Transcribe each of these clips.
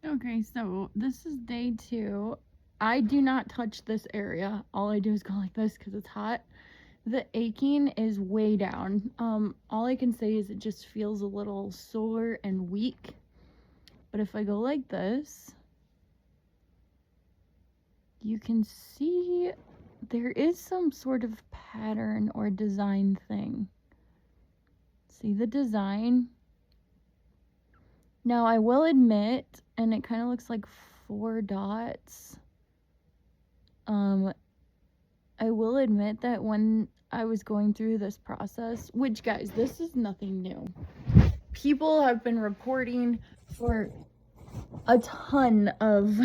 Okay, so this is day 2. I do not touch this area. All I do is go like this because it's hot. The aching is way down. All I can say is it just feels a little sore and weak. But if I go like this, you can see there is some sort of pattern or design thing. See the design? Now I will admit, and it kind of looks like 4 dots. I will admit that when I was going through this process, which, guys, this is nothing new. People have been reporting for a ton of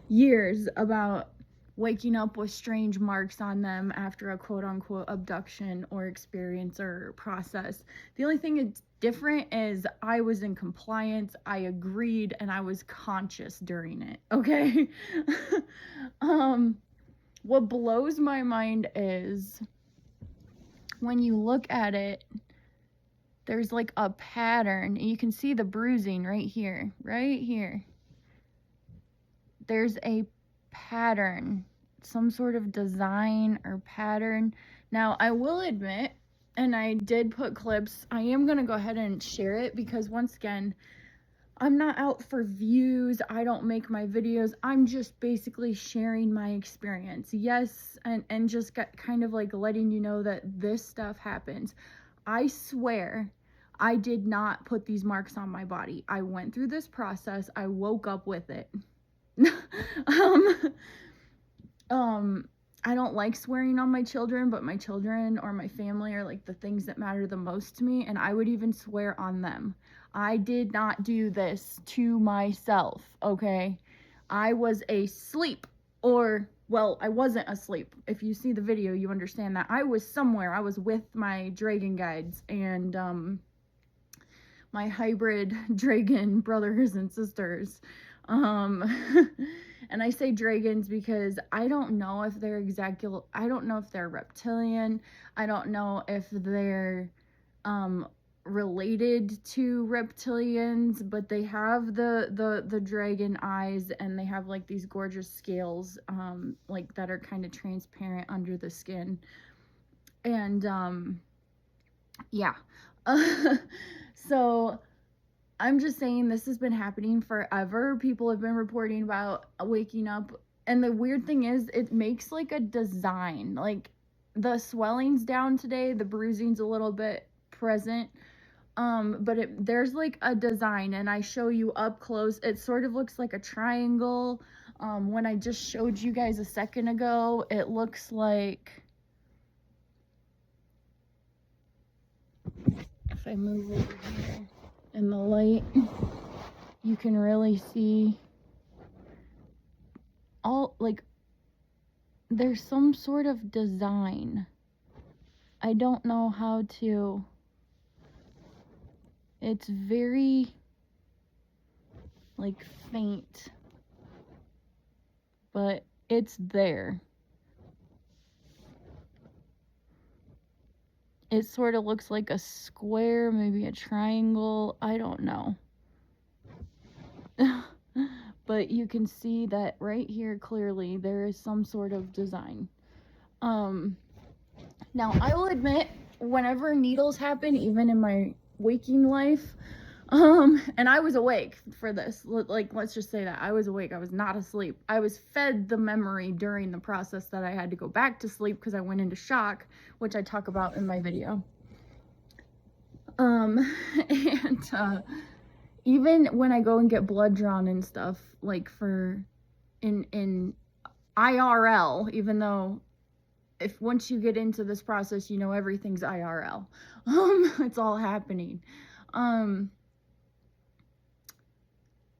years about waking up with strange marks on them after a quote-unquote abduction or experience or process. The only thing that's different is I was in compliance, I agreed, and I was conscious during it, okay? What blows my mind is when you look at it, there's like a pattern. You can see the bruising right here, right here. There's a pattern, some sort of design or pattern. Now, I will admit, and I did put clips, I am going to go ahead and share it because, once again, I'm not out for views. I don't make my videos. I'm just basically sharing my experience. Yes, and just kind of like letting you know that this stuff happens. I swear I did not put these marks on my body. I went through this process. I woke up with it. I don't like swearing on my children, but my children or my family are like the things that matter the most to me, and I would even swear on them. I did not do this to myself, okay? I was asleep, or, well, I wasn't asleep. If you see the video, you understand that. I was somewhere. I was with my dragon guides and my hybrid dragon brothers and sisters. And I say dragons because I don't know if they're I don't know if they're reptilian. I don't know if they're related to reptilians, but they have the dragon eyes, and they have like these gorgeous scales like that are kind of transparent under the skin. And yeah. So I'm just saying, this has been happening forever. People have been reporting about waking up, and the weird thing is it makes like a design. Like the swelling's down today, the bruising's a little bit present. But there's like a design, and I show you up close. It sort of looks like a triangle. When I just showed you guys a second ago, it looks like, if I move over here in the light, you can really see all, like, there's some sort of design. I don't know how to, it's very like faint, but it's there. It sort of looks like a square, maybe a triangle, I don't know. But you can see that right here clearly there is some sort of design. Now I will admit, whenever needles happen, even in my waking life, and I was awake for this, like, let's just say that I was awake, I was not asleep. I was fed the memory during the process that I had to go back to sleep because I went into shock, which I talk about in my video. And even when I go and get blood drawn and stuff, like for in IRL, even though if once you get into this process, you know everything's IRL. It's all happening.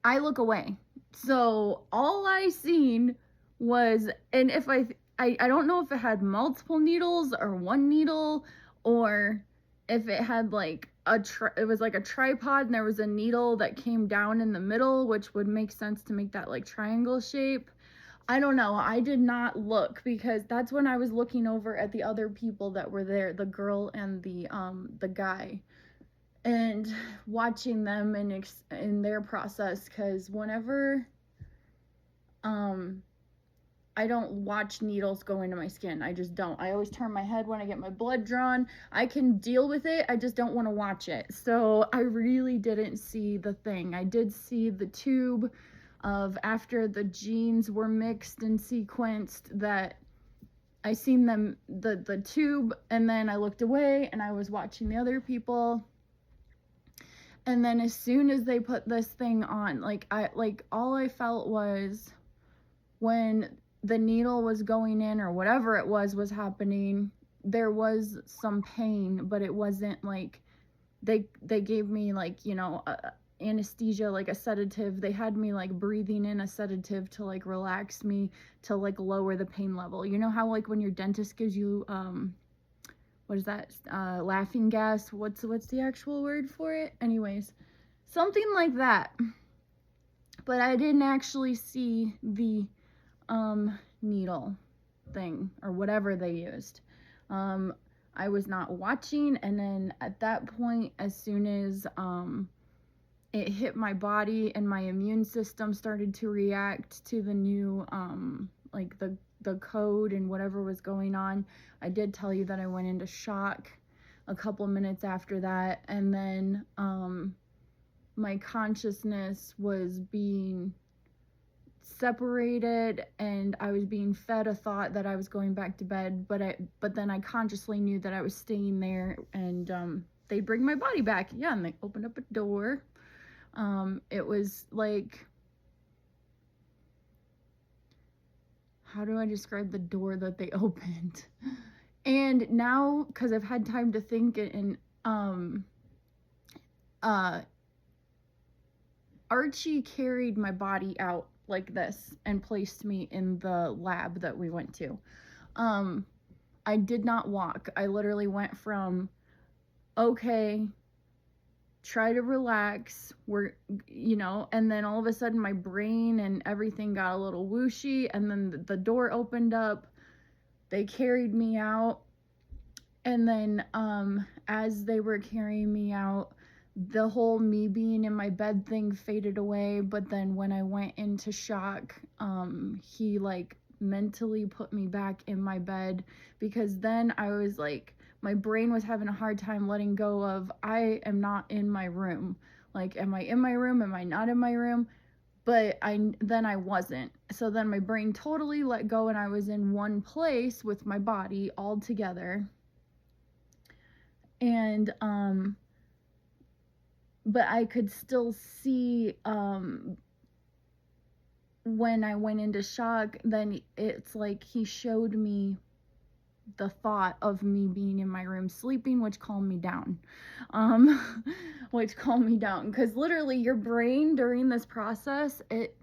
I look away. So all I seen was, and if I don't know if it had multiple needles or one needle, or if it had like it was like a tripod and there was a needle that came down in the middle, which would make sense to make that like triangle shape. I don't know. I did not look because that's when I was looking over at the other people that were there, the girl and the guy. and watching them in their process, because whenever I don't watch needles go into my skin. I just don't. I always turn my head when I get my blood drawn. I can deal with it. I just don't want to watch it. So I really didn't see the thing. I did see the tube of after the genes were mixed and sequenced, that I seen them, the tube, and then I looked away and I was watching the other people. And then as soon as they put this thing on, all I felt was when the needle was going in, or whatever it was happening, there was some pain, but it wasn't like they gave me like, anesthesia, like a sedative. They had me like breathing in a sedative to like relax me, to like lower the pain level. You know how like when your dentist gives you what is that, laughing gas? What's the actual word for it? Anyways, something like that. But I didn't actually see the needle thing or whatever they used. I was not watching, and then at that point, as soon as it hit my body and my immune system started to react to the new like the code and whatever was going on, I did tell you that I went into shock a couple minutes after that, and then my consciousness was being separated, and I was being fed a thought that I was going back to bed, but then I consciously knew that I was staying there, and they'd bring my body back. Yeah, and they opened up a door. It was like, how do I describe the door that they opened? And now, because I've had time to think, and Archie carried my body out like this and placed me in the lab that we went to. I did not walk. I literally went from, okay, try to relax, and then all of a sudden my brain and everything got a little whooshy, and then the door opened up, they carried me out, and then as they were carrying me out, the whole me being in my bed thing faded away. But then when I went into shock, he like mentally put me back in my bed, because then I was like, my brain was having a hard time letting go of, I am not in my room. Like, am I in my room? Am I not in my room? But then I wasn't. So then my brain totally let go, and I was in one place with my body all together. And but I could still see when I went into shock, then it's like he showed me the thought of me being in my room sleeping, which calmed me down. Because literally your brain during this process, it,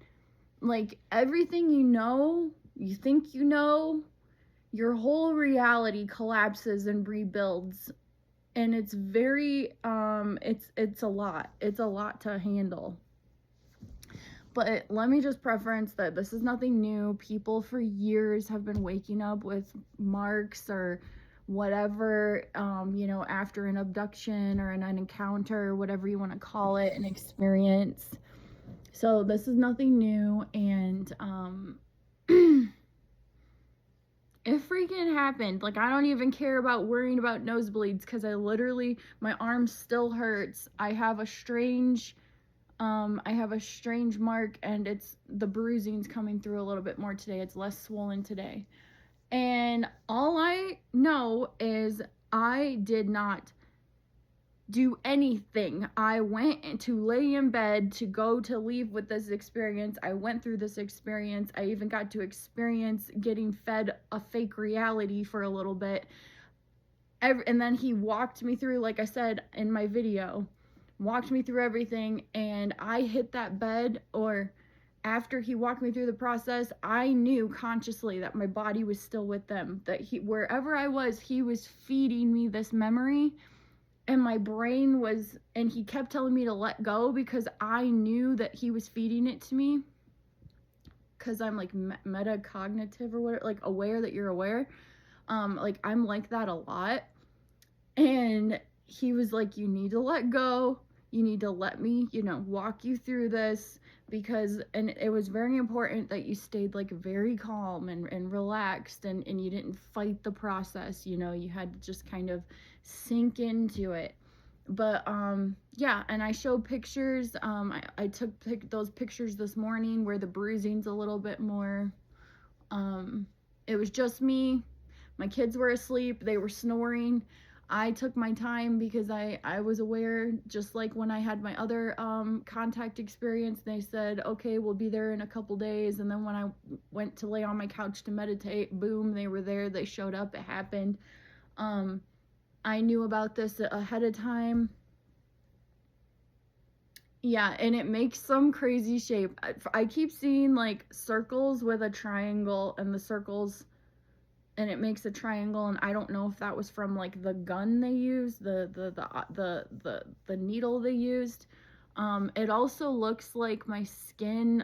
like, everything you think your whole reality collapses and rebuilds, and it's very it's a lot to handle. But let me just preference that this is nothing new. People for years have been waking up with marks or whatever, after an abduction or an encounter, whatever you want to call it, an experience. So this is nothing new, and it freaking happened. Like, I don't even care about worrying about nosebleeds, because my arm still hurts. I have a strange mark, and it's, the bruising's coming through a little bit more today. It's less swollen today. And all I know is I did not do anything. I went to lay in bed to leave with this experience. I went through this experience. I even got to experience getting fed a fake reality for a little bit. And then he walked me through, like I said in my video, walked me through everything, and I hit that bed, or after he walked me through the process, I knew consciously that my body was still with them, that wherever I was, he was feeding me this memory. And my brain was, and he kept telling me to let go, because I knew that he was feeding it to me, because I'm like metacognitive or whatever, like aware that you're aware. Like, I'm like that a lot. And he was like, you need to let go. You need to let me, walk you through this, because, and it was very important that you stayed like very calm and relaxed, and you didn't fight the process, you had to just kind of sink into it. But yeah, and I showed pictures. I took those pictures this morning where the bruising's a little bit more. It was just me. My kids were asleep. They were snoring. I took my time because I was aware, just like when I had my other contact experience. They said, okay, we'll be there in a couple days. And then when I went to lay on my couch to meditate, boom, they were there. They showed up. It happened. I knew about this ahead of time. Yeah, and it makes some crazy shape. I keep seeing like circles with a triangle, and the circles, and it makes a triangle, and I don't know if that was from like the gun they used, the needle they used. It also looks like my skin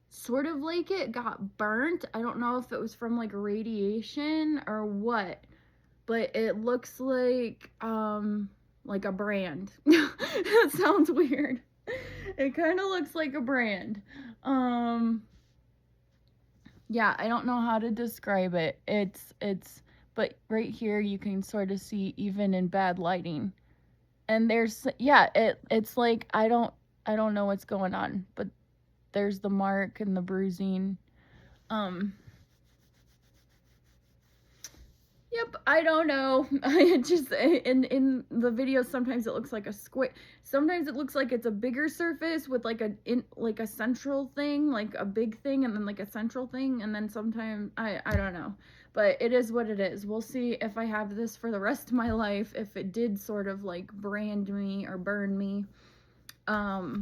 sort of like it got burnt. I don't know if it was from like radiation or what, but it looks like a brand. That sounds weird. It kind of looks like a brand. Yeah, I don't know how to describe it. But right here you can sort of see even in bad lighting. And it's like I don't know what's going on, but there's the mark and the bruising. Yep, I don't know. It just in the video sometimes it looks like a square. Sometimes it looks like it's a bigger surface with like a central thing, like a big thing, and then like a central thing, and then sometimes I don't know. But it is what it is. We'll see if I have this for the rest of my life, if it did sort of like brand me or burn me. I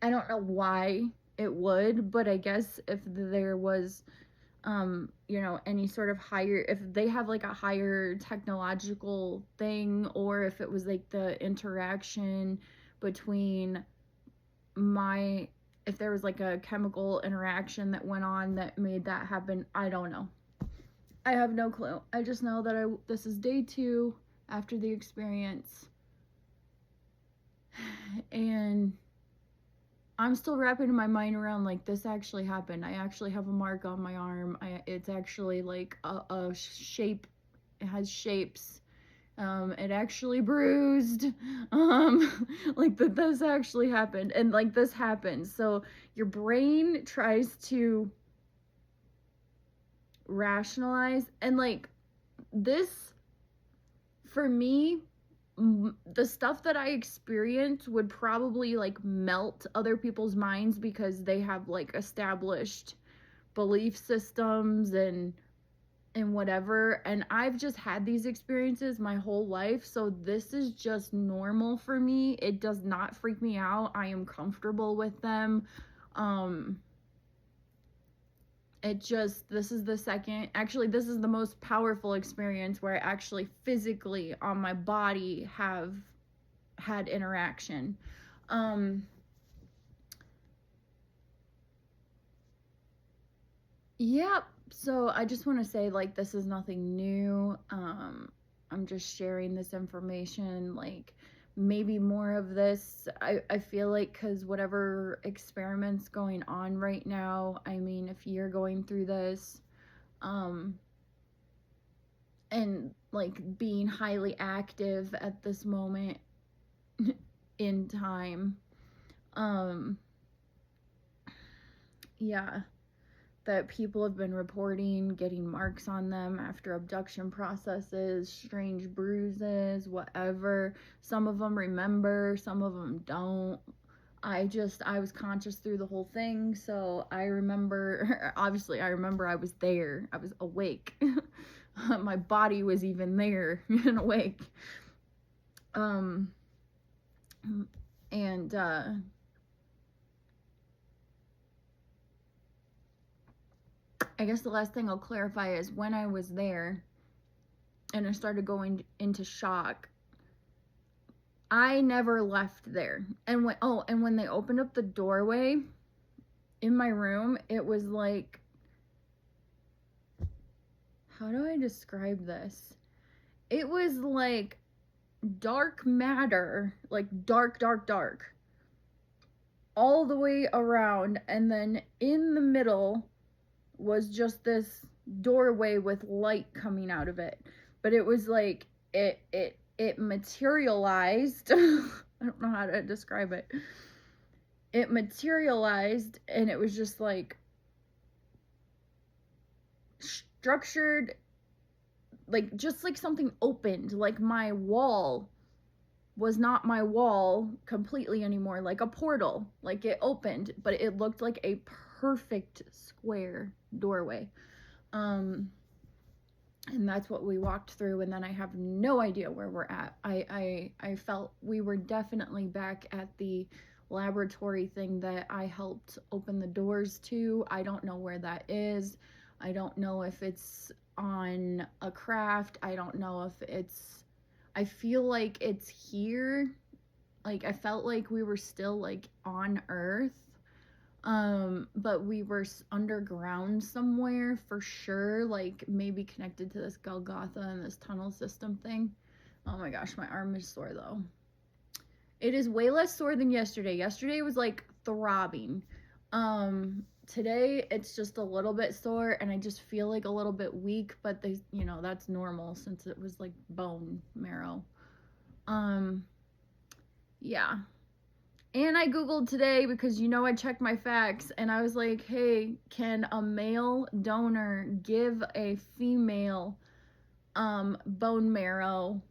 don't know why it would, but I guess if there was any sort of higher, if they have like a higher technological thing, or if it was like the interaction between if there was like a chemical interaction that went on that made that happen, I don't know. I have no clue. I just know that this is day 2 after the experience, and I'm still wrapping my mind around like this actually happened. I actually have a mark on my arm. It's actually like a shape. It has shapes. It actually bruised. Like this actually happened, and like this happens. So your brain tries to rationalize, and like this, for me, the stuff that I experience would probably like melt other people's minds because they have like established belief systems and whatever, and I've just had these experiences my whole life, so this is just normal for me. It does not freak me out. I am comfortable with them. This is this is the most powerful experience where I actually physically on my body have had interaction. Yep. So I just want to say, like, this is nothing new. I'm just sharing this information, like, maybe more of this. I feel like, because whatever experiment's going on right now, I mean, if you're going through this, and like being highly active at this moment in time, yeah, that people have been reporting getting marks on them after abduction processes, strange bruises, whatever. Some of them remember, some of them don't. I was conscious through the whole thing, so I remember, obviously I remember I was there. I was awake. My body was even there and awake. And I guess the last thing I'll clarify is when I was there and I started going into shock, I never left there. And when they opened up the doorway in my room, it was like, how do I describe this? it was like dark matter, like dark, dark, dark, all the way around, and then in the middle was just this doorway with light coming out of it. But it was like it materialized. I don't know how to describe it. It materialized, and it was just like structured, like just like something opened, like my wall was not my wall completely anymore, like a portal, like it opened, but it looked like a perfect square doorway. And that's what we walked through, and then I have no idea where we're at. I felt we were definitely back at the laboratory thing that I helped open the doors to. I don't know where that is. I don't know if it's on a craft. I don't know if it's, I feel like it's here. Like I felt like we were still like on Earth. But we were underground somewhere for sure, like maybe connected to this Golgotha and this tunnel system thing. Oh my gosh, my arm is sore though. It is way less sore than yesterday. Yesterday was like throbbing. Today it's just a little bit sore, and I just feel like a little bit weak, but they, you know, that's normal since it was like bone marrow. Yeah. And I Googled today because, you know, I checked my facts, and I was like, hey, can a male donor give a female bone marrow?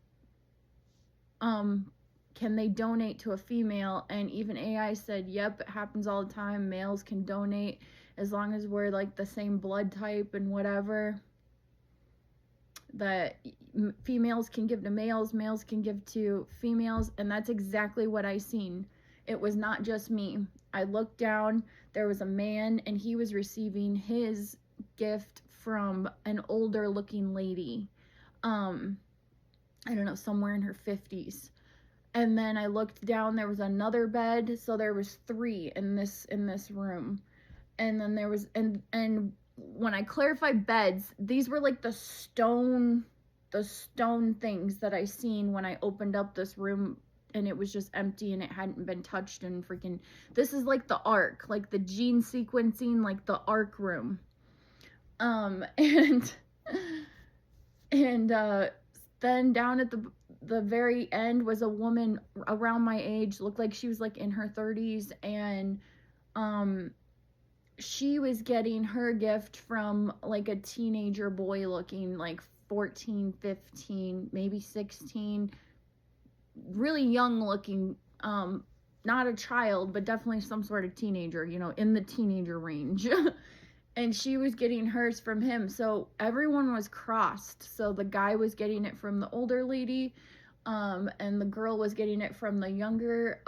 Can they donate to a female? And even AI said, yep, it happens all the time. Males can donate as long as we're like the same blood type and whatever. That females can give to males, males can give to females, and that's exactly what I seen. It was not just me. I looked down, there was a man, and he was receiving his gift from an older looking lady. I don't know, somewhere in her 50s. And then I looked down, there was another bed, so there was 3 in this room. And then there was, and when I clarified beds, these were like the stone things that I seen when I opened up this room, and it was just empty and it hadn't been touched, and freaking, this is like the ark, like the gene sequencing, like the ark room. And then down at the very end was a woman around my age, looked like she was like in her 30s, and she was getting her gift from like a teenager boy looking like 14, 15, maybe 16, really young looking, not a child, but definitely some sort of teenager, you know, in the teenager range. And she was getting hers from him. So everyone was crossed. So the guy was getting it from the older lady, and the girl was getting it from the younger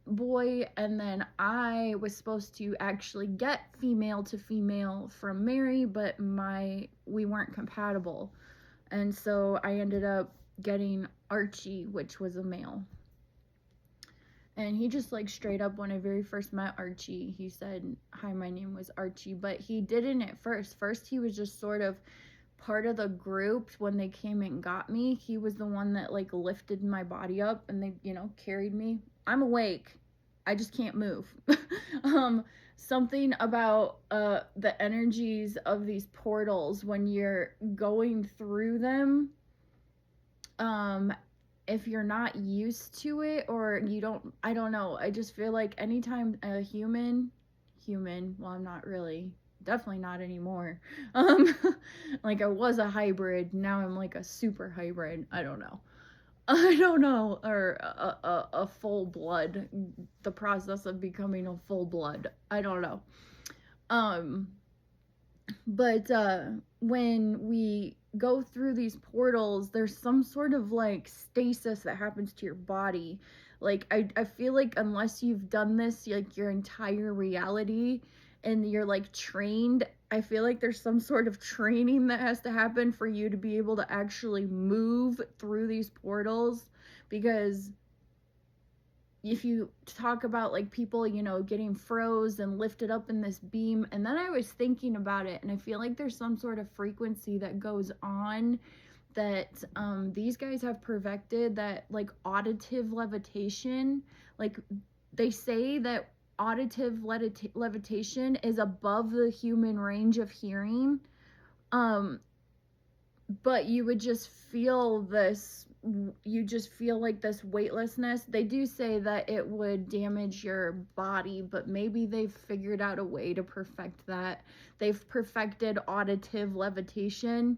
boy, and then I was supposed to actually get female to female from Mary, but we weren't compatible, and so I ended up getting Archie, which was a male. And he just like straight up, when I very first met Archie, he said, hi, my name was Archie, but he didn't at first he was just sort of part of the group. When they came and got me, he was the one that like lifted my body up, and they, you know, carried me. I'm awake, I just can't move. Something about the energies of these portals when you're going through them, if you're not used to it, or you don't, I don't know, I just feel like anytime a human, well, I'm not really, definitely not anymore. Like I was a hybrid, now I'm like a super hybrid. I don't know, or a full blood, the process of becoming a full blood. I don't know. But when we go through these portals, there's some sort of like stasis that happens to your body. Like I feel like unless you've done this like your entire reality and you're like trained, I feel like there's some sort of training that has to happen for you to be able to actually move through these portals. Because if you talk about like people, you know, getting froze and lifted up in this beam, and then I was thinking about it, and I feel like there's some sort of frequency that goes on that these guys have perfected that, like, auditive levitation. Like, they say that auditive levitation is above the human range of hearing, but you would just feel this, you just feel like this weightlessness. They do say that it would damage your body, but maybe they've figured out a way to perfect that. They've perfected auditive levitation.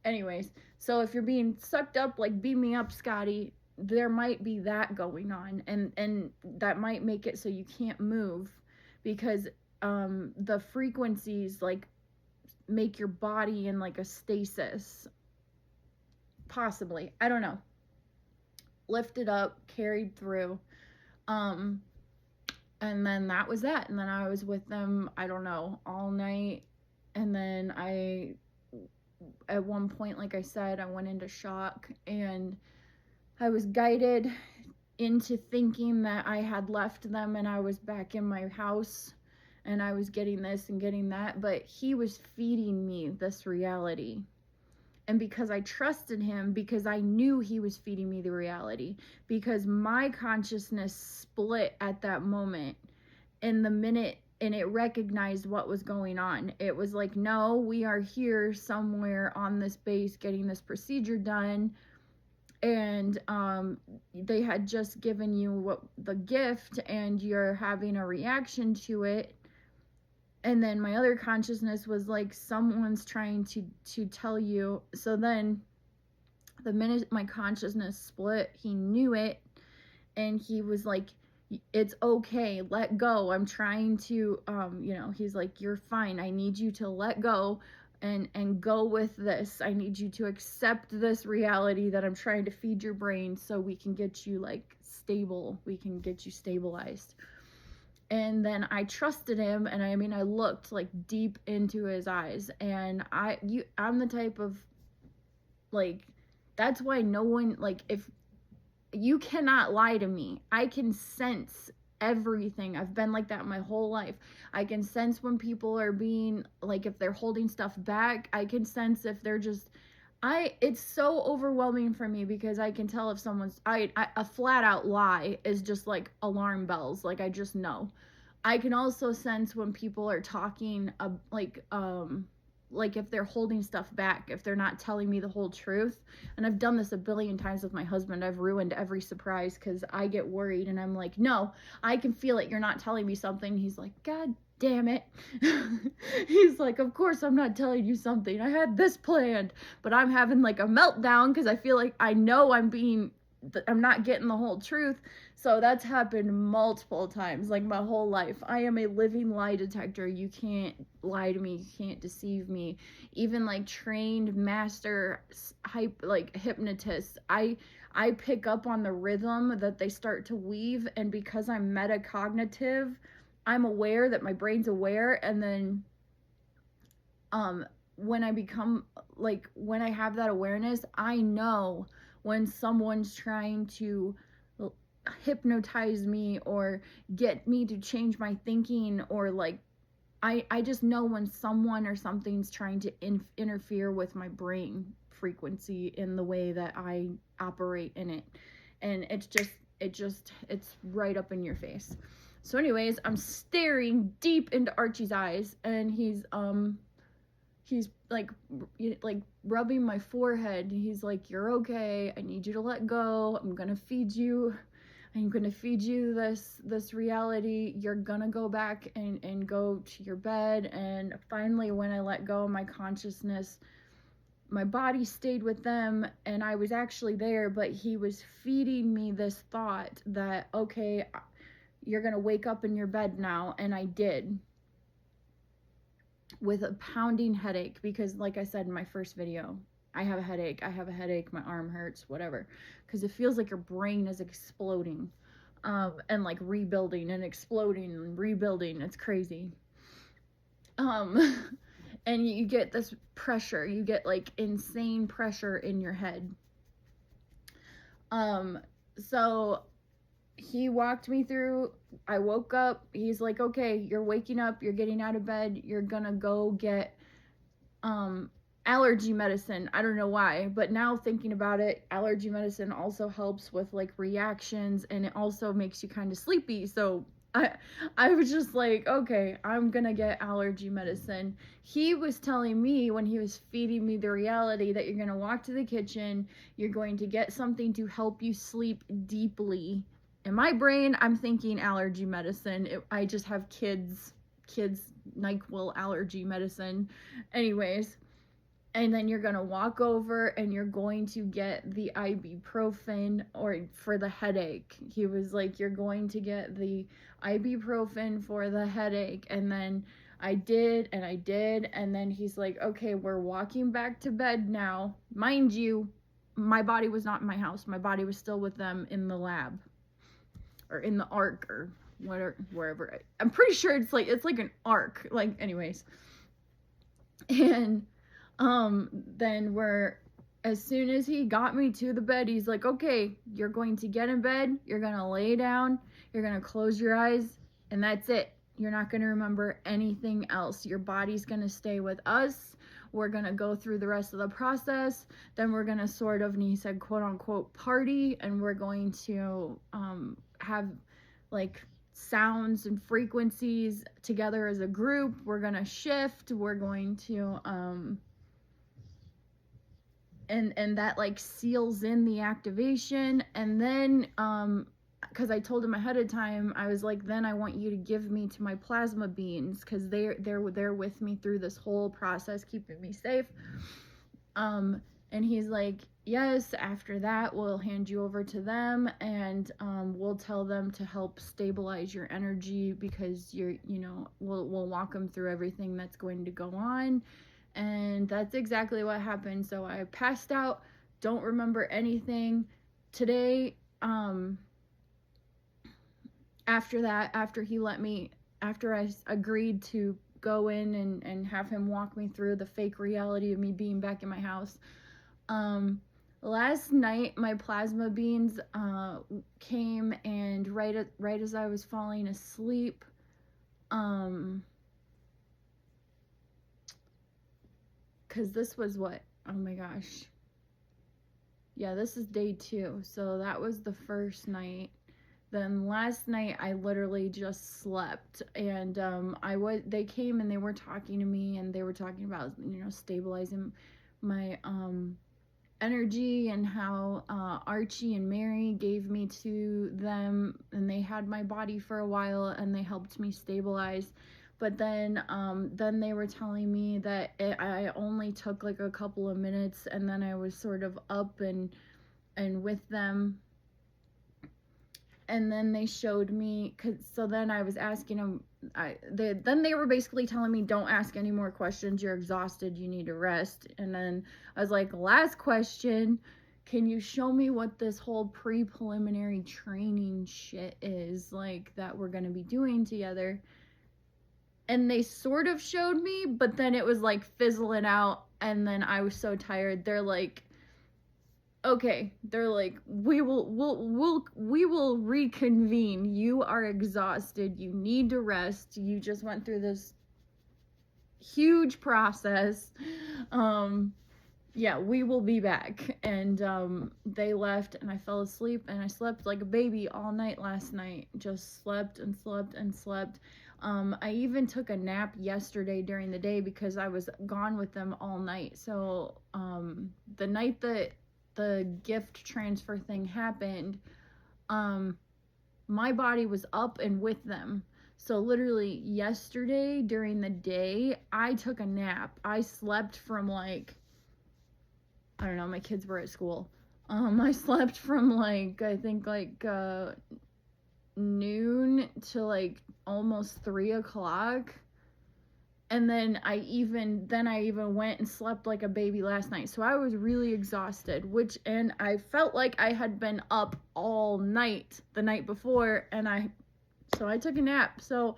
Anyways, so if you're being sucked up, like, beam me up, Scotty, there might be that going on, and that might make it so you can't move, because the frequencies, like, make your body in, like, a stasis, possibly, I don't know, lifted up, carried through, and then that was that. And then I was with them, I don't know, all night. And then at one point, like I said, I went into shock, and I was guided into thinking that I had left them and I was back in my house and I was getting this and getting that, but he was feeding me this reality. And because I trusted him, because I knew he was feeding me the reality, because my consciousness split at that moment in the minute, and it recognized what was going on. It was like, no, we are here somewhere on this base getting this procedure done, and they had just given you the gift, and you're having a reaction to it. And then my other consciousness was like, someone's trying to tell you. So then the minute my consciousness split, he knew it, and he was like, it's okay, let go, I'm trying to he's like, you're fine, I need you to let go and go with this. I need you to accept this reality that I'm trying to feed your brain, so we can get you, like, stable, we can get you stabilized. And then I trusted him, and I looked, like, deep into his eyes, and I'm the type of, like, that's why no one, like, if you cannot lie to me, I can sense everything. I've been like that my whole life. I can sense when people are being, like, if they're holding stuff back. I can sense if they're just, it's so overwhelming for me, because I can tell if someone's, a flat out lie is just like alarm bells. Like, I just know. I can also sense when people are talking, like if they're holding stuff back, if they're not telling me the whole truth. And I've done this a billion times with my husband. I've ruined every surprise because I get worried, and I'm like, no, I can feel it, you're not telling me something. He's like, God damn it. He's like, of course I'm not telling you something, I had this planned. But I'm having, like, a meltdown because I feel like I know I'm not getting the whole truth. So that's happened multiple times, like, my whole life. I am a living lie detector. You can't lie to me, you can't deceive me. Even, like, trained master hypnotists, I pick up on the rhythm that they start to weave, and because I'm metacognitive, I'm aware that my brain's aware. And then when I become, like, when I have that awareness, I know when someone's trying to hypnotize me or get me to change my thinking, or, like, I just know when someone or something's trying to interfere with my brain frequency in the way that I operate in it. And it's right up in your face. So anyways, I'm staring deep into Archie's eyes, and he's like rubbing my forehead. He's like, you're okay, I need you to let go, I'm gonna feed you this reality. You're gonna go back and go to your bed. And finally, when I let go of my consciousness, my body stayed with them, and I was actually there, but he was feeding me this thought that, okay, you're gonna wake up in your bed now. And I did, with a pounding headache, because, like I said in my first video, I have a headache, my arm hurts, whatever, because it feels like your brain is exploding, and, like, rebuilding and exploding and rebuilding. It's crazy. And you get this pressure, you get, like, insane pressure in your head. So he walked me through, I woke up, he's like, okay, you're waking up, you're getting out of bed, you're gonna go get allergy medicine. I don't know why, but now thinking about it, allergy medicine also helps with like reactions, and it also makes you kind of sleepy. So I was just like, okay, I'm gonna get allergy medicine. He was telling me when he was feeding me the reality that you're gonna walk to the kitchen, you're going to get something to help you sleep deeply. In my brain, I'm thinking allergy medicine. I just have kids NyQuil allergy medicine. Anyways, and then you're gonna walk over and you're going to get the ibuprofen or for the headache. He was like, you're going to get the ibuprofen for the headache. And then I did, and then he's like, okay, we're walking back to bed now. Mind you, my body was not in my house. My body was still with them in the lab or in the ark or whatever, wherever. I'm pretty sure it's like an ark. Like, anyways. And then as soon as he got me to the bed, he's like, okay, you're going to get in bed, you're gonna lay down, you're gonna close your eyes, and that's it. You're not gonna remember anything else. Your body's gonna stay with us. We're gonna go through the rest of the process. Then we're gonna sort of, and he said, quote unquote, party, and we're going to have like sounds and frequencies together as a group. We're gonna shift. We're going to and that like seals in the activation. And then because I told him ahead of time, I was like, then I want you to give me to my plasma beings, because they're with me through this whole process, keeping me safe. And he's like, yes, after that we'll hand you over to them, and we'll tell them to help stabilize your energy, because we'll walk them through everything that's going to go on. And that's exactly what happened. So I passed out, don't remember anything. Today, after I agreed to go in and have him walk me through the fake reality of me being back in my house, last night my plasma beings came, and right as I was falling asleep, because this was what, oh my gosh, yeah, this is day 2, so that was the first night. Then last night I literally just slept, and they came and they were talking to me, and they were talking about stabilizing my energy, and how Archie and Mary gave me to them, and they had my body for a while, and they helped me stabilize. But then they were telling me that I only took like a couple of minutes, and then I was sort of up and with them. And then they showed me, so then I was asking them, then they were basically telling me, don't ask any more questions, you're exhausted, you need to rest. And then I was like, last question, can you show me what this whole pre-preliminary training shit is, like, that we're gonna be doing together? And they sort of showed me, but then it was like fizzling out, and then I was so tired. They're like, okay, they're like, we will reconvene. You are exhausted. You need to rest. You just went through this huge process. Yeah, we will be back. And they left, and I fell asleep, and I slept like a baby all night last night. Just slept and slept and slept. I even took a nap yesterday during the day, because I was gone with them all night. So the night that the gift transfer thing happened, my body was up and with them. So literally yesterday during the day, I took a nap. I slept from like, I don't know, my kids were at school. I slept from like, I think like noon to like almost 3 o'clock. And then I even went and slept like a baby last night. So I was really exhausted, and I felt like I had been up all night the night before, so I took a nap. So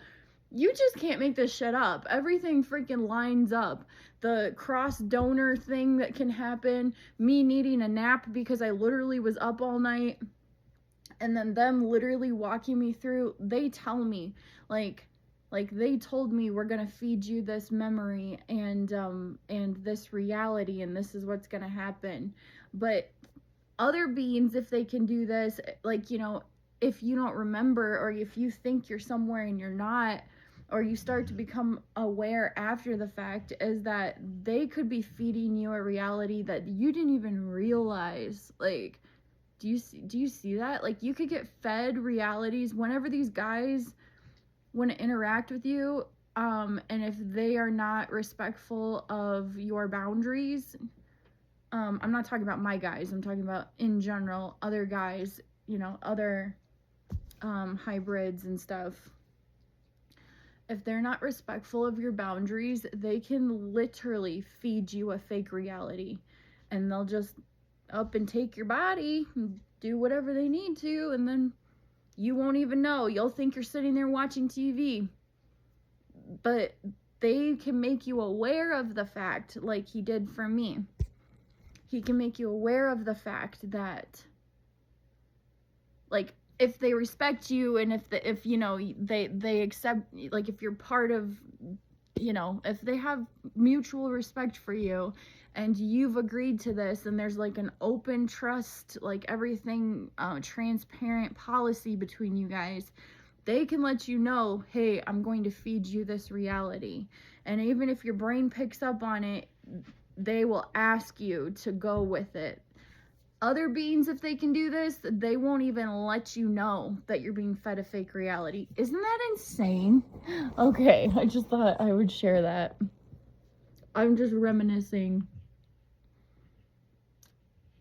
you just can't make this shit up. Everything freaking lines up. The cross donor thing that can happen, me needing a nap because I literally was up all night, and then them literally walking me through. They tell me, like, Like, they told me, we're gonna feed you this memory and this reality, and this is what's gonna happen. But other beings, if they can do this, like, if you don't remember, or if you think you're somewhere and you're not, or you start to become aware after the fact, is that they could be feeding you a reality that you didn't even realize. Like, do you see that? Like, you could get fed realities whenever these guys want to interact with you, and if they are not respectful of your boundaries, I'm not talking about my guys, I'm talking about in general, other guys, other hybrids and stuff. If they're not respectful of your boundaries, they can literally feed you a fake reality, and they'll just up and take your body and do whatever they need to, and then you won't even know. You'll think you're sitting there watching TV, but they can make you aware of the fact, like he did for me. He can make you aware of the fact that, like, if they respect you, and if they accept, like, if you're part of, if they have mutual respect for you, and you've agreed to this, and there's like an open trust, like everything, transparent policy between you guys, they can let you know, hey, I'm going to feed you this reality. And even if your brain picks up on it, they will ask you to go with it. Other beings, if they can do this, they won't even let you know that you're being fed a fake reality. Isn't that insane? Okay, I just thought I would share that. I'm just reminiscing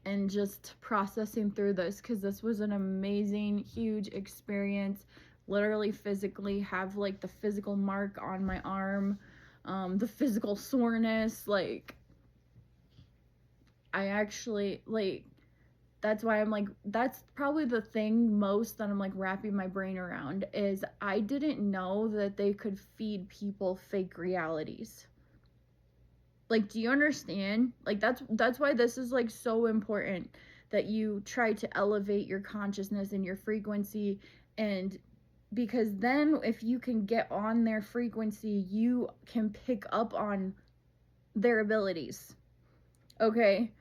and just processing through this, because this was an amazing, huge experience. Literally, physically have like the physical mark on my arm, the physical soreness. Like, I actually, like, that's why I'm like, that's probably the thing most that I'm like wrapping my brain around, is I didn't know that they could feed people fake realities. Like, do you understand? Like, that's why this is like so important, that you try to elevate your consciousness and your frequency. And because then if you can get on their frequency, you can pick up on their abilities. Okay?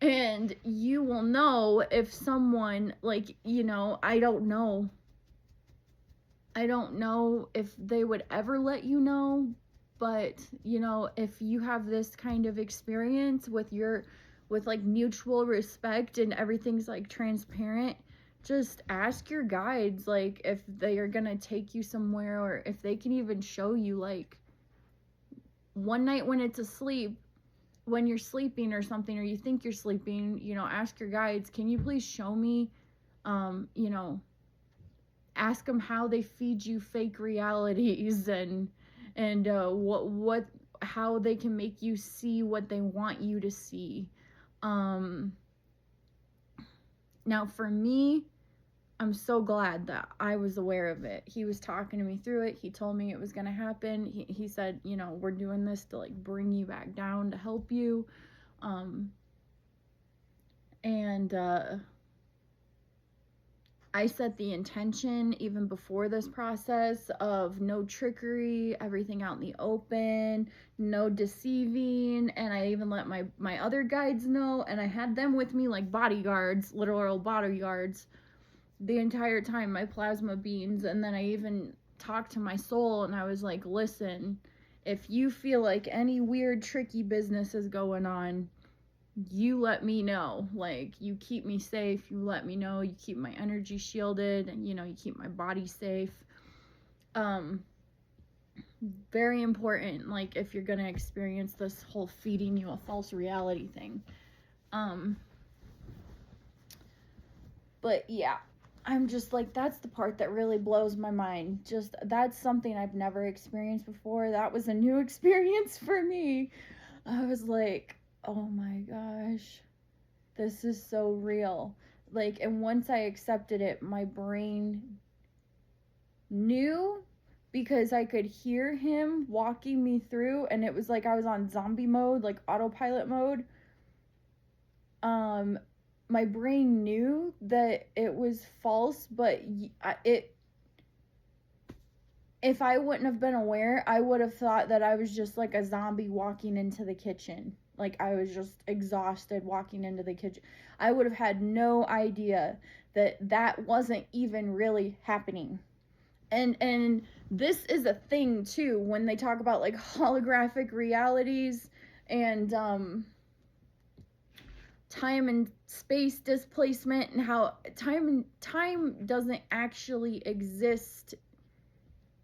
And you will know if someone, like, I don't know if they would ever let you know, but if you have this kind of experience with like mutual respect, and everything's like transparent, just ask your guides, like, if they are gonna take you somewhere, or if they can even show you, like, one night when it's asleep, when you're sleeping or something, or you think you're sleeping, ask your guides, can you please show me, ask them how they feed you fake realities, and what how they can make you see what they want you to see. Now for me, I'm so glad that I was aware of it. He was talking to me through it. He told me it was going to happen. He said, we're doing this to like bring you back down, to help you. And I set the intention even before this process of no trickery, everything out in the open, no deceiving. And I even let my other guides know, and I had them with me like bodyguards, literal bodyguards, the entire time, my plasma beings. And then I even talked to my soul, and I was like, listen, if you feel like any weird tricky business is going on, you let me know. Like, you keep me safe, you let me know, you keep my energy shielded, and you keep my body safe. Very important, like, if you're gonna experience this whole feeding you a false reality thing. But yeah, I'm just like, that's the part that really blows my mind. Just, that's something I've never experienced before. That was a new experience for me. I was like, oh my gosh, this is so real. Like, and once I accepted it, my brain knew, because I could hear him walking me through, and it was like I was on zombie mode, like autopilot mode. My brain knew that it was false, but if I wouldn't have been aware, I would have thought that I was just like a zombie walking into the kitchen. Like I was just exhausted walking into the kitchen. I would have had no idea that that wasn't even really happening. And this is a thing too when they talk about like holographic realities and time and space displacement, and how time doesn't actually exist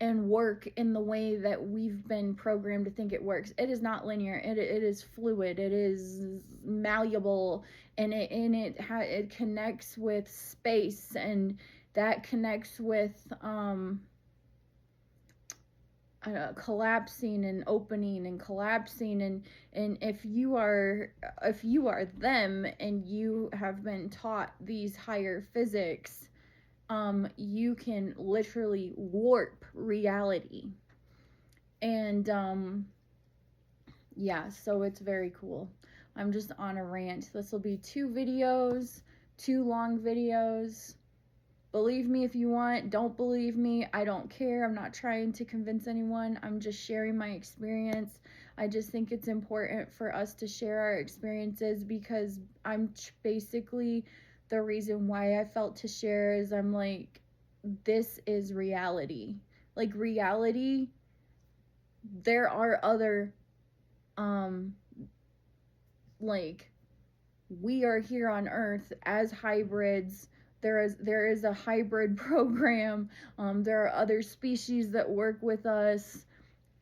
and work in the way that we've been programmed to think it works. It is not linear. It is fluid. It is malleable, and it connects with space, and that connects with collapsing and opening and collapsing, and if you are them and you have been taught these higher physics, you can literally warp reality. And yeah, so it's very cool. I'm just on a rant. This will be 2 videos, 2 long videos. Believe me if you want, don't believe me, I don't care. I'm not trying to convince anyone. I'm just sharing my experience. I just think it's important for us to share our experiences, because I'm basically, the reason why I felt to share is I'm like, this is reality. Like reality, there are other like, we are here on Earth as hybrids. There is a hybrid program. There are other species that work with us.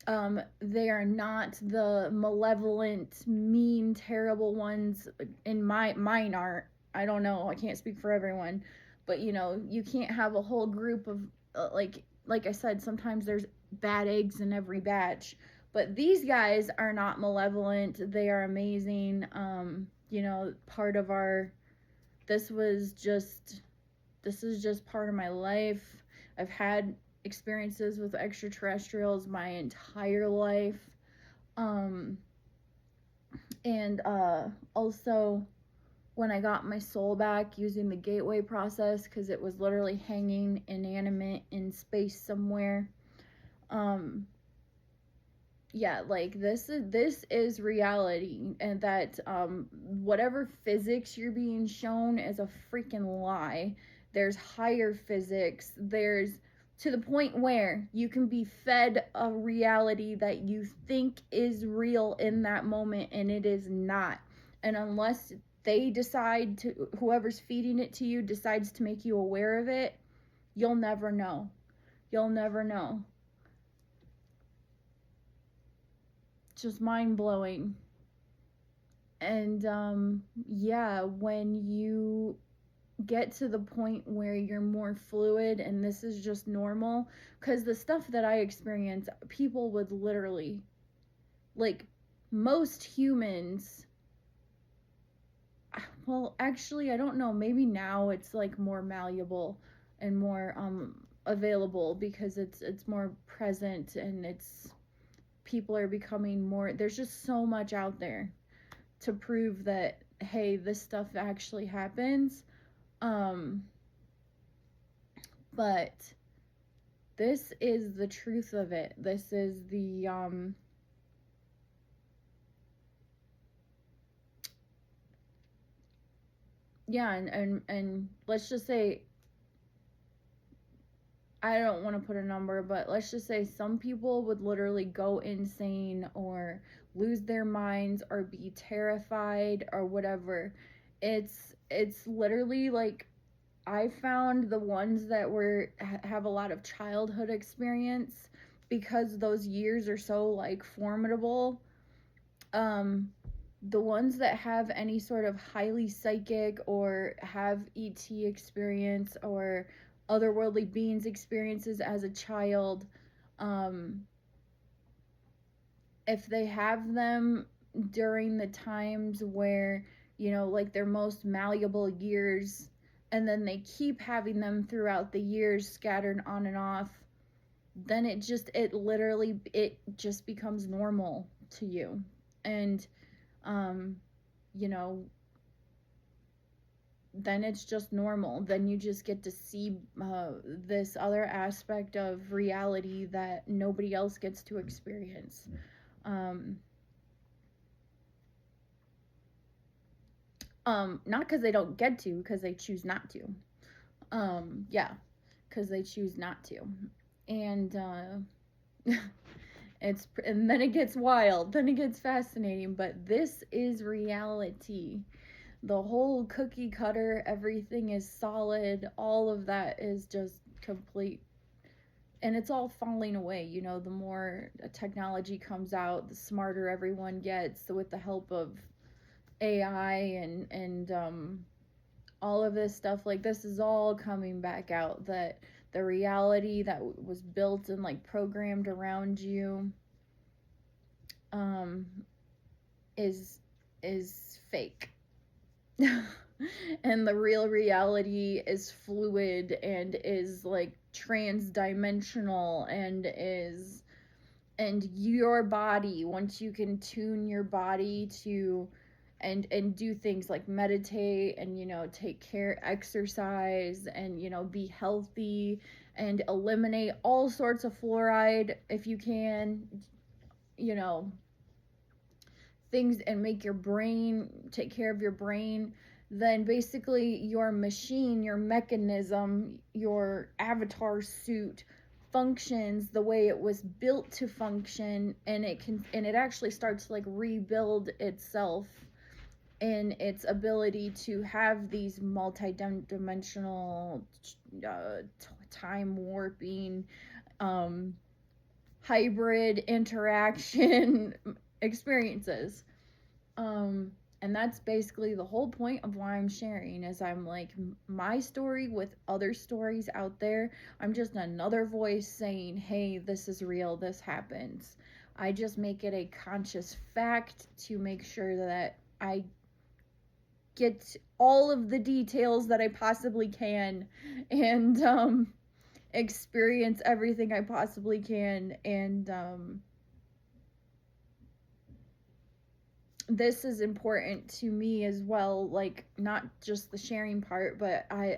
They are not the malevolent, mean, terrible ones. In mine aren't. I don't know. I can't speak for everyone, but you know, you can't have a whole group of like I said. Sometimes there's bad eggs in every batch, but these guys are not malevolent. They are amazing. You know, part of our. This was just. This is just part of my life. I've had experiences with extraterrestrials my entire life. And also when I got my soul back using the gateway process, because it was literally hanging inanimate in space somewhere. Yeah, like this is reality, and that whatever physics you're being shown is a freaking lie. There's higher physics. There's, to the point where you can be fed a reality that you think is real in that moment, and it is not. And unless they decide to, whoever's feeding it to you decides to make you aware of it, you'll never know. You'll never know. Just mind-blowing. And yeah, when you get to the point where you're more fluid and this is just normal, because the stuff that I experience, people would literally, like, most humans, well, actually, I don't know, maybe now it's like more malleable and more available, because it's more present, and it's, people are becoming more, there's just so much out there to prove that, hey, this stuff actually happens. But this is the truth of it. This is the yeah, and let's just say, I don't want to put a number, but let's just say some people would literally go insane or lose their minds or be terrified or whatever. It's literally like, I found the ones that have a lot of childhood experience, because those years are so like formidable. The ones that have any sort of highly psychic or have ET experience or otherworldly beings experiences as a child, if they have them during the times where, you know, like their most malleable years, and then they keep having them throughout the years scattered on and off, then it just becomes normal to you. And you know, then it's just normal. Then you just get to see this other aspect of reality that nobody else gets to experience. Not because they don't get to, because they choose not to. Yeah, because they choose not to. And and then it gets wild, then it gets fascinating, but this is reality. The whole cookie cutter, everything is solid, all of that is just complete, and it's all falling away. You know, the more technology comes out, the smarter everyone gets with the help of AI and all of this stuff. Like, this is all coming back out, that the reality that was built and like programmed around you is fake. And the real reality is fluid and is like trans-dimensional and your body, once you can tune your body to and do things like meditate and, you know, take care, exercise, and, you know, be healthy and eliminate all sorts of fluoride if you can, you know, things, and make your brain, take care of your brain, then basically your machine, your mechanism, your avatar suit functions the way it was built to function, and it actually starts to like rebuild itself in its ability to have these multi-dimensional time warping hybrid interaction experiences. And that's basically the whole point of why I'm sharing, is I'm like, my story with other stories out there. I'm just another voice saying, hey, this is real, this happens. I just make it a conscious fact to make sure that I get all of the details that I possibly can, and experience everything I possibly can. And this is important to me as well, like, not just the sharing part, but I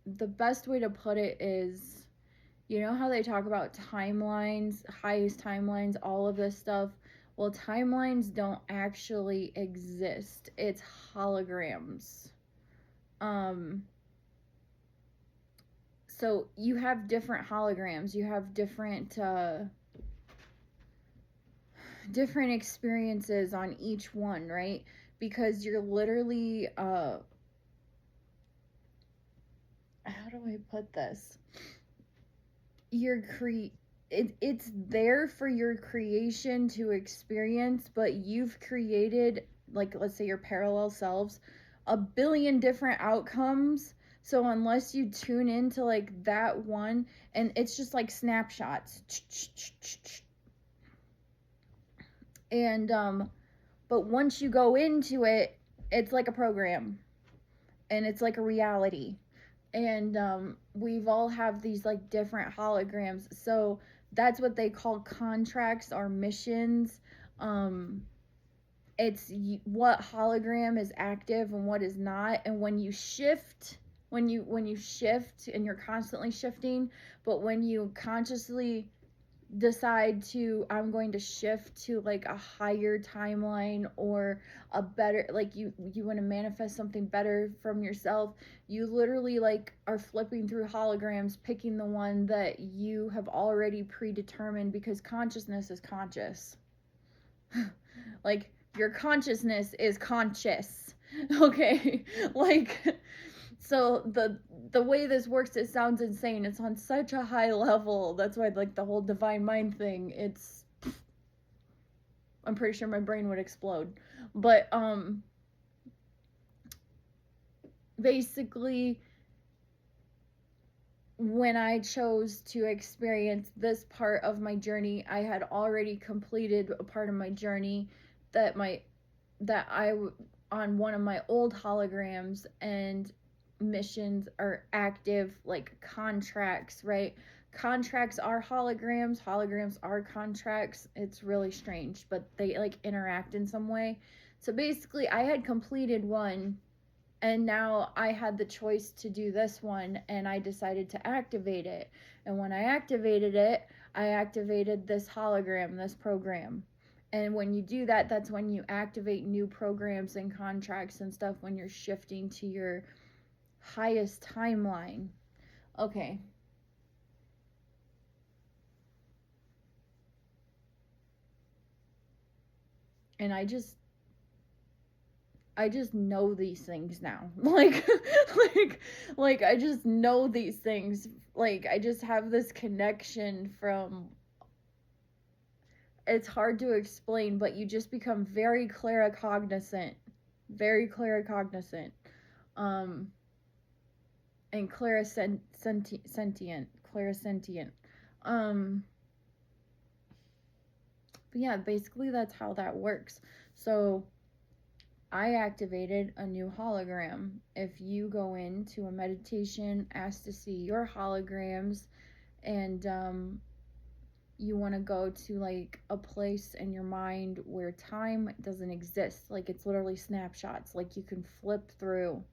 the best way to put it is, you know how they talk about timelines, highest timelines, all of this stuff? Well, timelines don't actually exist. It's holograms. So you have different holograms. You have different experiences on each one, right? Because you're literally how do I put this? It's there for your creation to experience, but you've created, like, let's say your parallel selves, a billion different outcomes. So unless you tune into like that one, and it's just like snapshots, and but once you go into it, it's like a program, and it's like a reality. And we've all have these like different holograms, so that's what they call contracts or missions. It's what hologram is active and what is not. And when you shift, when you shift, and you're constantly shifting, but when you consciously decide to, I'm going to shift to like a higher timeline, or a better, like, you want to manifest something better from yourself, you literally like are flipping through holograms, picking the one that you have already predetermined, because consciousness is conscious. Like, your consciousness is conscious. Okay. Like, so the way this works, it sounds insane. It's on such a high level. That's why, like, the whole divine mind thing, it's, I'm pretty sure my brain would explode. But basically, when I chose to experience this part of my journey, I had already completed a part of my journey that I on one of my old holograms, and missions are active, like contracts, right? Contracts are holograms are contracts. It's really strange, but they like interact in some way. So basically, I had completed one, and now I had the choice to do this one, and I decided to activate it. And when I activated it, I activated this hologram, this program. And when you do that, that's when you activate new programs and contracts and stuff, when you're shifting to your highest timeline. Okay. And I just know these things now. Like I just know these things. Like I just have this connection from, it's hard to explain, but you just become very claircognizant. Very claircognizant. Um and clairsentient. Clairsentient. Um but yeah, basically that's how that works. So I activated a new hologram. If you go into a meditation, ask to see your holograms, and you want to go to like a place in your mind where time doesn't exist, like it's literally snapshots, like you can flip through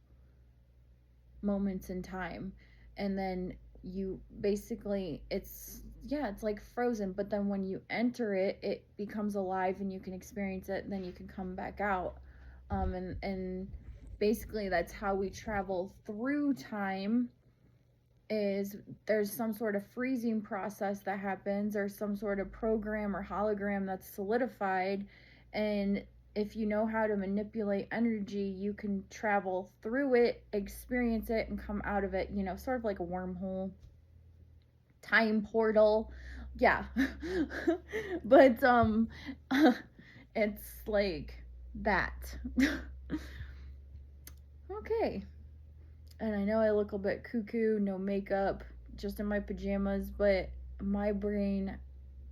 moments in time, and then you basically, it's like frozen, but then when you enter it, it becomes alive and you can experience it, and then you can come back out. And basically that's how we travel through time, is there's some sort of freezing process that happens, or some sort of program or hologram that's solidified, and if you know how to manipulate energy, you can travel through it, experience it, and come out of it, sort of like a wormhole, time portal. Yeah. But it's like that. Okay. And I know I look a bit cuckoo, no makeup, just in my pajamas, but my brain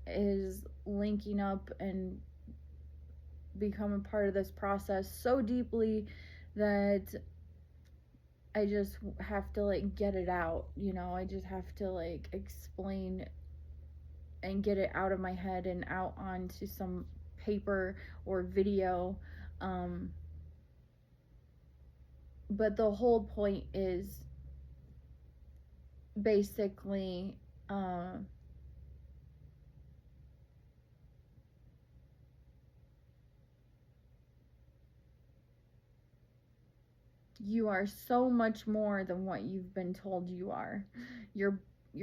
is linking up and becoming part of this process so deeply that I just have to like get it out, I just have to like explain and get it out of my head and out onto some paper or video. Um, but the whole point is basically, you are so much more than what you've been told you are. Your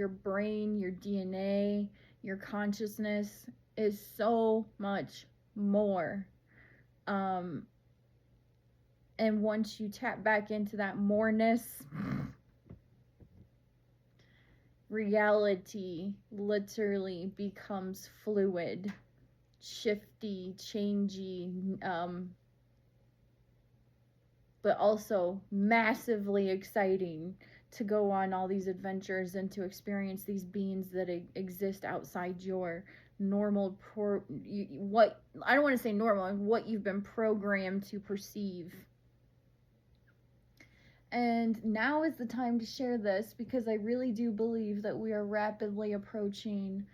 brain, your DNA, your consciousness is so much more. Um, and once you tap back into that moreness, reality literally becomes fluid, shifty, changey, but also massively exciting to go on all these adventures and to experience these beings that exist outside your normal what I don't want to say normal, what you've been programmed to perceive. And now is the time to share this, because I really do believe that we are rapidly approaching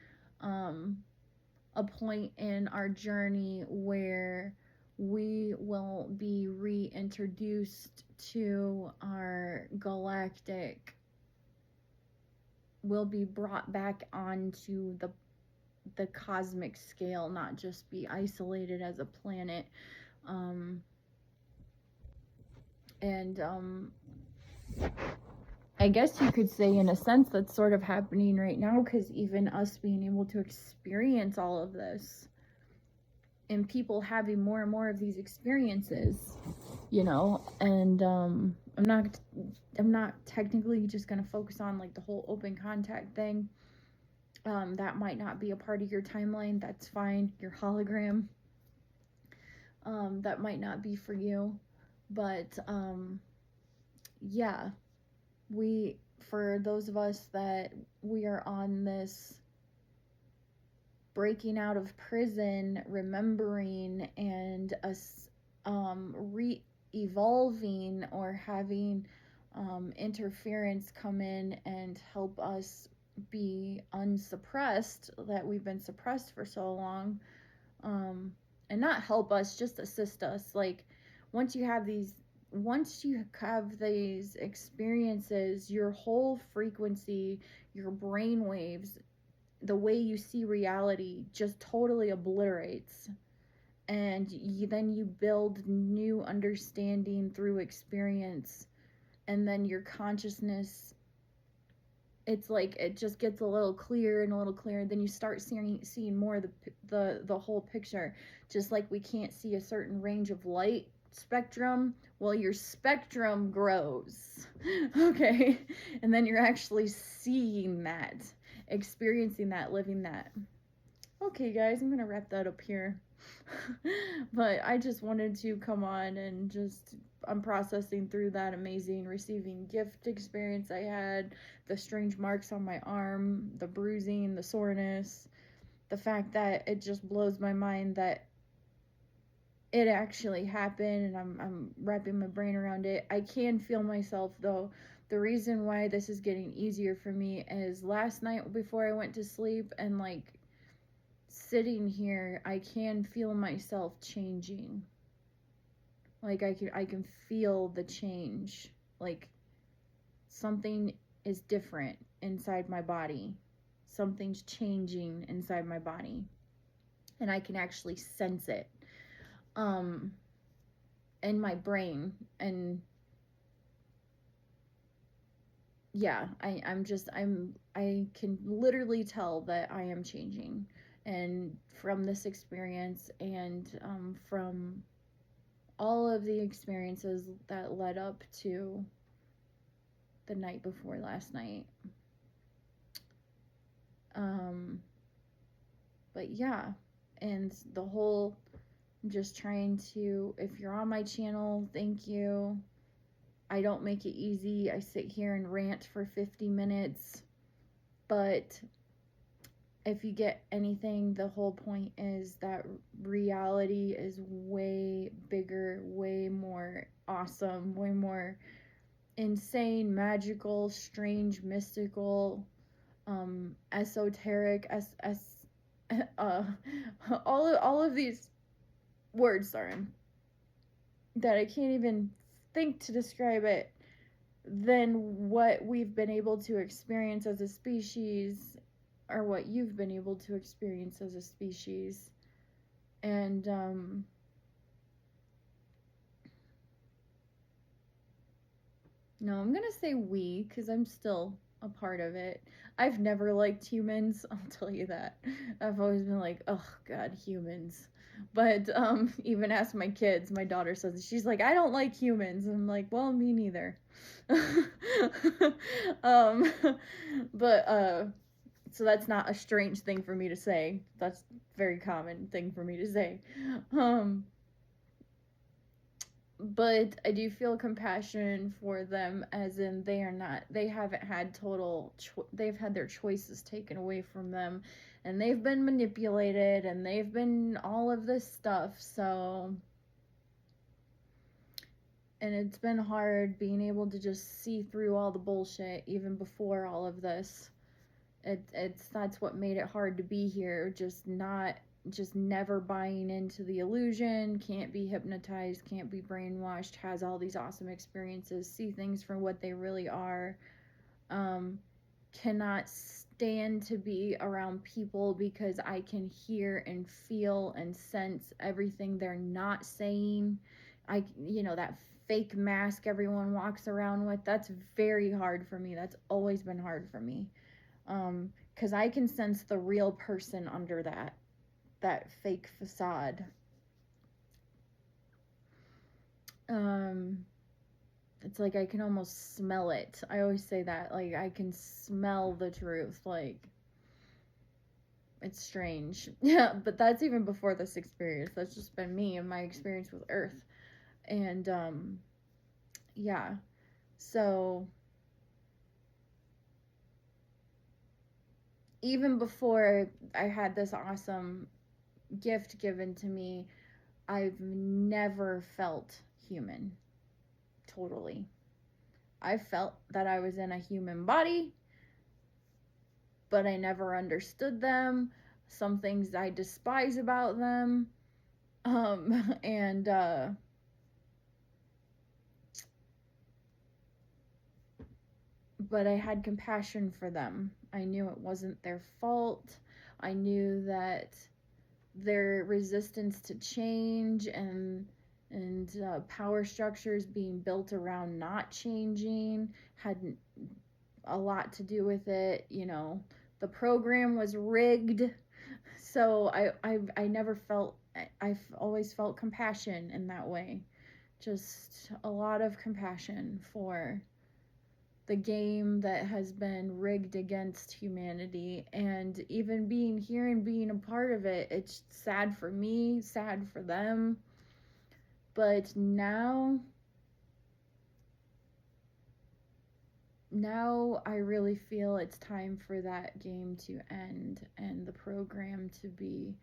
a point in our journey where we will be reintroduced to our galactic, will be brought back onto the cosmic scale, not just be isolated as a planet. And I guess you could say, in a sense, that's sort of happening right now, because even us being able to experience all of this, and people having more and more of these experiences, and I'm not technically just going to focus on like the whole open contact thing. That might not be a part of your timeline. That's fine. Your hologram. That might not be for you. But yeah, for those of us that we are on this breaking out of prison, remembering, and us re-evolving, or having interference come in and help us be unsuppressed, that we've been suppressed for so long, and not help us, just assist us. Like, once you have these experiences, your whole frequency, your brain waves, the way you see reality just totally obliterates. And then you build new understanding through experience, and then your consciousness, it's like it just gets a little clearer and a little clearer. Then you start seeing more of the whole picture. Just like we can't see a certain range of light spectrum, well, your spectrum grows. Okay, and then you're actually seeing that, experiencing that, living that. Okay, guys, I'm gonna wrap that up here. But I just wanted to come on and I'm processing through that amazing receiving gift experience I had, the strange marks on my arm, the bruising, the soreness, the fact that it just blows my mind that it actually happened, and I'm wrapping my brain around it. I can feel myself, though. The reason why this is getting easier for me is last night before I went to sleep, and like sitting here, I can feel myself changing. Like I can feel the change. Like something is different inside my body. Something's changing inside my body. And I can actually sense it. In my brain. And yeah, I can literally tell that I am changing. And from this experience, and from all of the experiences that led up to the night before last night. But yeah, and the whole, just trying to, if you're on my channel, thank you. I don't make it easy. I sit here and rant for 50 minutes, but if you get anything, the whole point is that reality is way bigger, way more awesome, way more insane, magical, strange, mystical, esoteric, all of these words, sorry, that I can't even think to describe it, than what we've been able to experience as a species, or what you've been able to experience as a species. And no, I'm gonna say we, because I'm still a part of it. I've never liked humans, I'll tell you that. I've always been like, oh god, humans. But even ask my kids, my daughter says, she's like, I don't like humans. And I'm like, well, me neither. But so that's not a strange thing for me to say. That's a very common thing for me to say. But I do feel compassion for them, as in they haven't had they've had their choices taken away from them, and they've been manipulated, and they've been all of this stuff. So, and it's been hard being able to just see through all the bullshit even before all of this. That's what made it hard to be here. Just never buying into the illusion, can't be hypnotized, can't be brainwashed, has all these awesome experiences, see things for what they really are, cannot stand to be around people because I can hear and feel and sense everything they're not saying. That fake mask everyone walks around with, that's very hard for me. That's always been hard for me. Because I can sense the real person under that fake facade. It's like I can almost smell it. I always say that, like, I can smell the truth. Like, it's strange. Yeah, but that's even before this experience. That's just been me and my experience with Earth. And yeah, so even before I had this awesome gift given to me, I've never felt human. Totally. I felt that I was in a human body, but I never understood them. Some things I despise about them. And but I had compassion for them. I knew it wasn't their fault. I knew that their resistance to change and power structures being built around not changing had a lot to do with it. You know, the program was rigged. So I never felt, I've always felt compassion in that way. Just a lot of compassion for the game that has been rigged against humanity. And even being here and being a part of it, it's sad for me, sad for them. But now I really feel it's time for that game to end and the program to be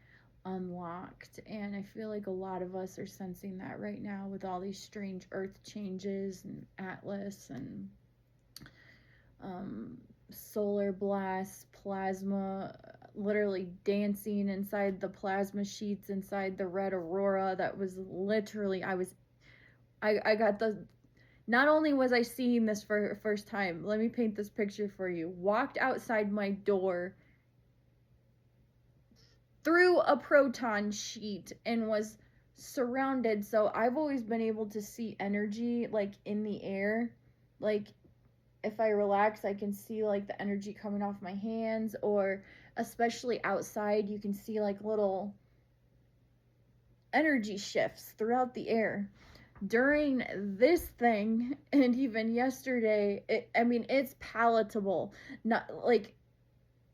unlocked. And I feel like a lot of us are sensing that right now with all these strange earth changes and Atlas and solar blasts, plasma literally dancing inside the plasma sheets inside the red aurora. That was literally, I got the, not only was I seeing this for the first time, let me paint this picture for you. Walked outside my door through a proton sheet and was surrounded. So I've always been able to see energy like in the air. Like if I relax, I can see like the energy coming off my hands, or especially outside, you can see like little energy shifts throughout the air. During this thing, and even yesterday, it's palatable. Not like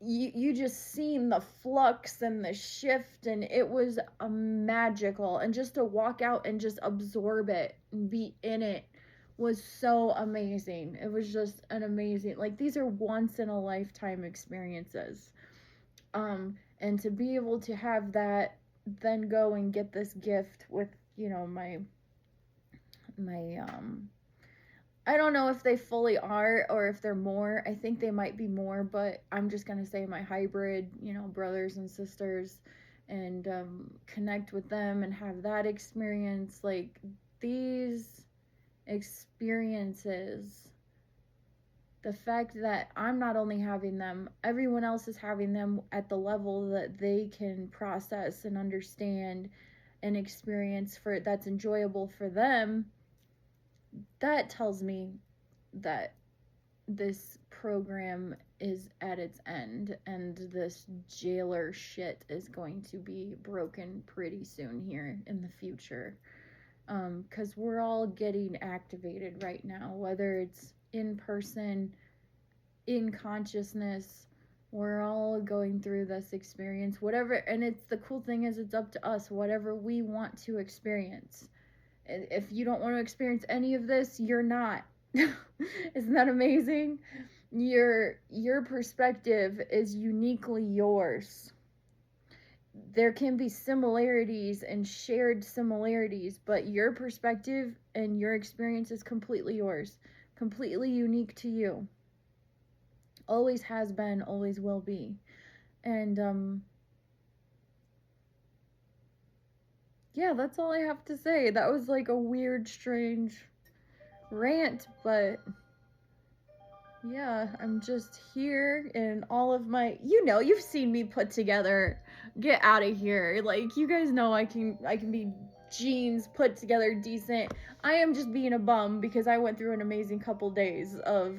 you just seen the flux and the shift, and it was a magical. And just to walk out and just absorb it and be in it was so amazing. It was just an amazing, like, these are once in a lifetime experiences. And to be able to have that, then go and get this gift with, you know, my I don't know if they fully are or if they're more. I think they might be more, but I'm just gonna say my hybrid, you know, brothers and sisters, and connect with them and have that experience. Like, these experiences, the fact that I'm not only having them, everyone else is having them at the level that they can process and understand and experience for that's enjoyable for them. That tells me that this program is at its end and this jailer shit is going to be broken pretty soon here in the future. Because we're all getting activated right now, whether it's in person, in consciousness. We're all going through this experience, whatever. And it's, the cool thing is, it's up to us, whatever we want to experience. If you don't want to experience any of this, you're not. Isn't that amazing? Your perspective is uniquely yours. There can be similarities and shared similarities, but your perspective and your experience is completely yours, completely unique to you. Always has been, always will be. And yeah, that's all I have to say. That was like a weird, strange rant, but yeah, I'm just here in all of my, you know, you've seen me put together. Get out of here. Like, you guys know I can be jeans put together decent. I am just being a bum because I went through an amazing couple days of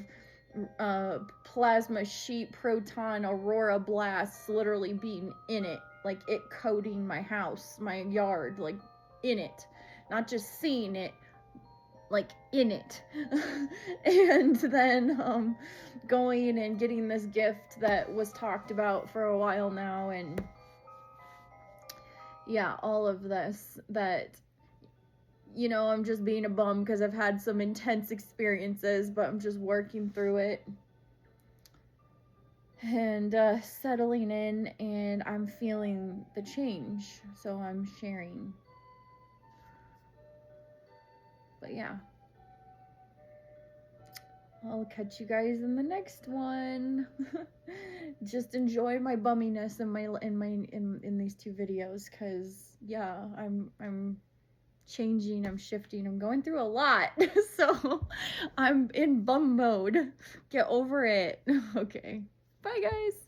plasma sheet proton aurora blasts literally being in it, like it coating my house, my yard, like in it, not just seeing it, like in it. And then going and getting this gift that was talked about for a while now, and yeah, all of this, that, you know, I'm just being a bum because I've had some intense experiences, but I'm just working through it and settling in, and I'm feeling the change, so I'm sharing. But yeah, I'll catch you guys in the next one. Just enjoy my bumminess in these 2 videos, cause yeah, I'm changing, I'm shifting, I'm going through a lot. So I'm in bum mode. Get over it. Okay. Bye guys.